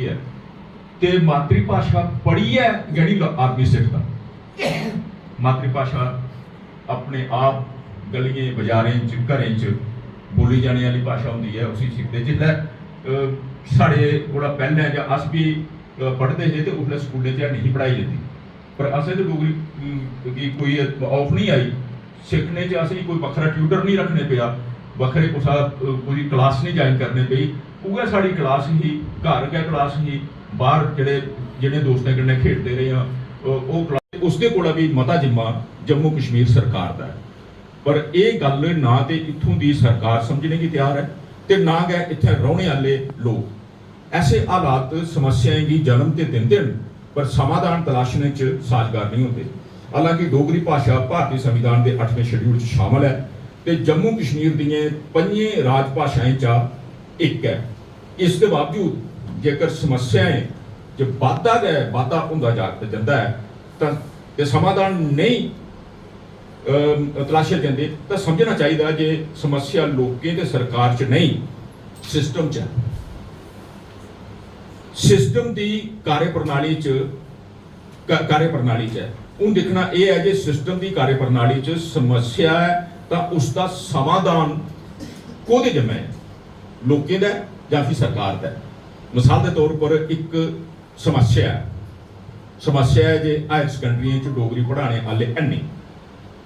ਹੈ ਤੇ ਮਾਤਰੀ ਭਾਸ਼ਾ ਪੜ੍ਹੀ ਹੈ ਜਿਹੜੀ ਆਦਮੀ ਸਿੱਖਦਾ। ਮਾਤਰੀ ਭਾਸ਼ਾ ਆਪਣੇ ਆਪ ਗਲੀਆਂ ਬਾਜ਼ਾਰਾਂ ਚ घरें च बोली जाने वाली भाषा होंगी है, उसी सीखते। जिसलै साढ़े कोला पहले जां अस भी पढ़ते थे तो उसलै स्कूलें च नहीं पढ़ाई जाती, पर असें तो डोगरी की कोई ऑफ नहीं आई सीखने च। असें कोई बखरा ट्यूटर नहीं रखने पिया, बखरे कुसा कोई क्लास नहीं ज्वाइन करने पई। उ'ऐ साड़ी क्लास ही, घर गै क्लास ही, बाहर जेह्ड़े दोस्तें कन्नै खेडदे रहे हां ਉਹ क्लास। उसदे कोला भी मता जिम्मा जम्मू कश्मीर सरकार दा है। पर यह गल ना तो इत्थों की सरकार समझने की तैयार है तो ना गै इत्थे रौहने वाले लोग। ऐसे हालात समस्याएं की जन्म तो दिंदे न पर समाधान तलाशने च साजगार नहीं होते। हालांकि डोगरी भाषा भारतीय संविधान के 8वें शेड्यूल च शामिल है तो जम्मू कश्मीर दियां 5 राज भाषाएं चा एक है। इसके बावजूद जेकर समस्याएं जो वाधा होंदा जाता है तो समाधान नहीं तलाशे जाते तो समझना चाहिए जे समस्या लोगों के सरकार च नहीं सिस्टम च। सिस्टम की कार्यप्रणाली च हूँ देखना यह है जे सिस्टम की कार्यप्रणाली च समस्या है तो उसका समाधान कोदे जिम्मे है, लोगों का या फिर सरकार का। मिसाल के तौर पर एक समस्या है जे हायर सकैंडरी च डोगरी पढ़ाने वाले है नहीं,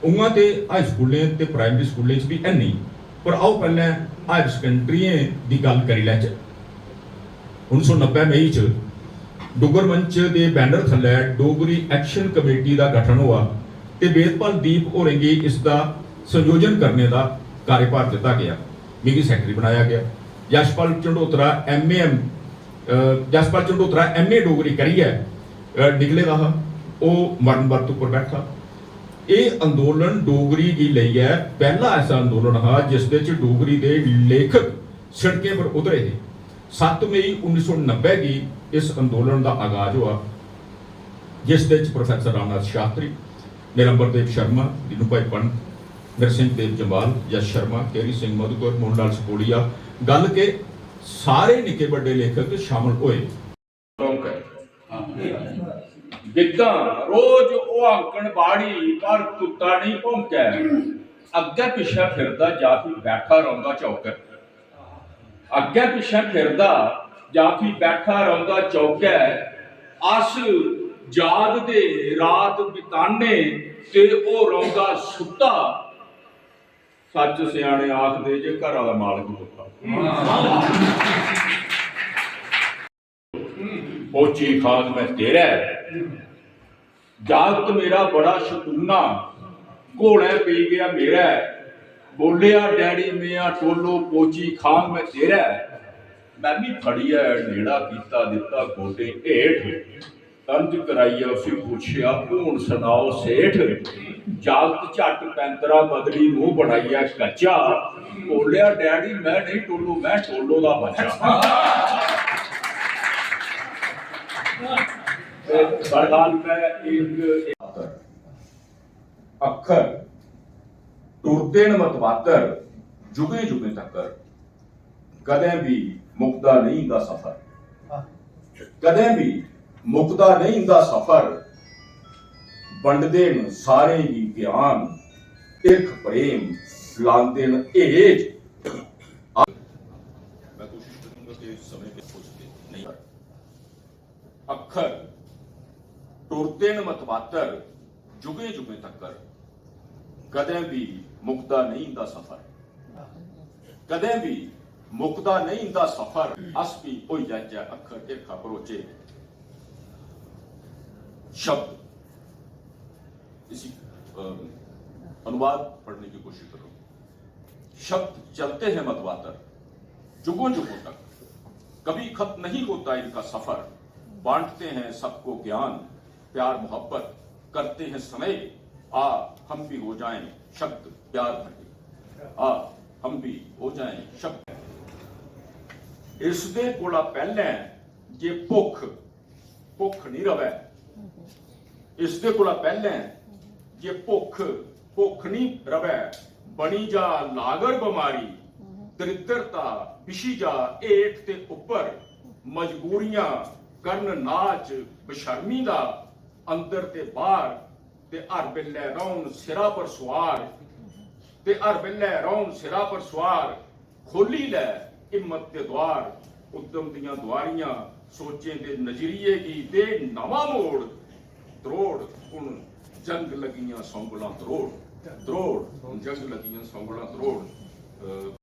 उंगा ते हाई स्कूलें ते प्राइमरी स्कूलें भी है नहीं। पर आओ पहले हायर सकैंडरियें की गल करी लैचे। 1990 मई च डुगर मंच के बैनर थल्ले डोगरी एक्शन कमेटी का गठन हुआ तो वेदपाल दीप होरें गी इसका संयोजन करने का कार्यभार दिता गया, मिगी सैकटरी बनाया गया। यशपाल झंडोत्रा MA डोगरी करिए निकले दा हा, वो मरण वर्त उपर बैठा। ये अंदोलन डोगरी की लई है पहला ऐसा अंदोलन हा जिस डोगरी के लेखक सड़कें पर उतरे थे। 7 मई 1990 की इस अंदोलन का आगाज हुआ जिस प्रोफैसर रामनाथ शास्त्री, निरंबरदेव शर्मा, दीनू भाई पंत, नरसिंह देव जंबाल, यश शर्मा, केरी सिंह मधुकर, मोहनलाल सकोड़िया गल के सारे निके बड़े लेखक शामिल हुए। बिद्दा रोज ओ आंगणबाड़ी पर कुत्ता नहीं भौंकै, अग्गे पिछे फिरदा जा फिर बैठा रौंदा चौके। अग्गे पिछे फिरदा जा फिर बैठा रौंदा चौके। अस जागदे रात बिताने ते ओ रौंदा सुत्ता। सच सियाणे आखदे जे घर वाला मालक मुक्ता। पोची खाद में तेरा जागत मेरा बड़ा शतूना, घोड़े पी गया मेरा, बोलिया डैडी मियां टोलो पोची खान में तेरा। मैं भी फड़ी है नेड़ा कीता दिता गोडे हेठ, तंज कराइया उसी पूछया भूण सुनाओ सेठ। जागत झट पैंतरा बदली मुंह बनाइया कच्चा, बोलिया डैडी मैं नहीं टोलो, मैं टोलो दा बच्चा। अखर टुरते न मतवातर जुगे जुगे तकर, कदे भी मुकदा नहीं दा सफर, कदे भी मुकदा नहीं दा सफर। बंडदे न सारे ही ज्ञान, इक प्रेम लांदे न एज। मैं कोशिश करूंगा कि समय पे सोचते नहीं। अखर टुरते न मतवातर जुगे जुगे तकर, कदे भी मुकदा नहीं दा सफर, कदे भी मुकदा नहीं दा सफर। अस भी हो जाए अखर इरखा परोचे शब्द। इसी अनुवाद पढ़ने की कोशिश करो। शब्द चलते हैं मतवातर जुगों जुगों तक, कभी खत्म नहीं होता इनका सफर। बांटते हैं सबको ज्ञान, प्यार मोहब्बत करते हैं समय। आ हम भी हो जाएं शब्द प्यार भरे, आ हम भी हो जाएं शब्द। इसदे कोला पहले जे भुख भुख नहीं रवे, इसदे कोला पहले जे भुख भुख नहीं रवे। बनी जा लागर बीमारी, दरिद्रता बिछी जा हेठ ते उपर। ਮਜਬੂਰੀਆਂ ਕਰਨ ਨਾਚ ਬਸ਼ਰਮੀ ਦਾ ਅੰਦਰ ਤੇ ਬਾਹਰ ਤੇ ਹਰ ਵੇਲੇ ਰੌਣ ਸਿਰਾ ਪਰ ਸਵਾਰ ਤੇ ਹਰ ਵੇਲੇ ਰੌਣ ਸਿਰਾ ਪਰ ਸਵਾਰ ਖੋਲੀ ਲੈ ਹਿੰਮਤ ਦੇ ਦਵਾਰ ਉਦਮ ਦੀਆਂ ਦੁਆਰੀਆਂ ਸੋਚੇ ਦੇ ਨਜ਼ਰੀਏ ਕੀ ਤੇ ਨਵਾਂ ਮੋੜ ਤਰੋੜ ਹੁਣ ਜੰਗ ਲੱਗੀਆਂ ਸੌਂਗਲਾਂ ਤਰੋੜ ਜੰਗ ਲੱਗੀਆਂ ਸੌਂਗਲਾਂ ਤਰੋੜ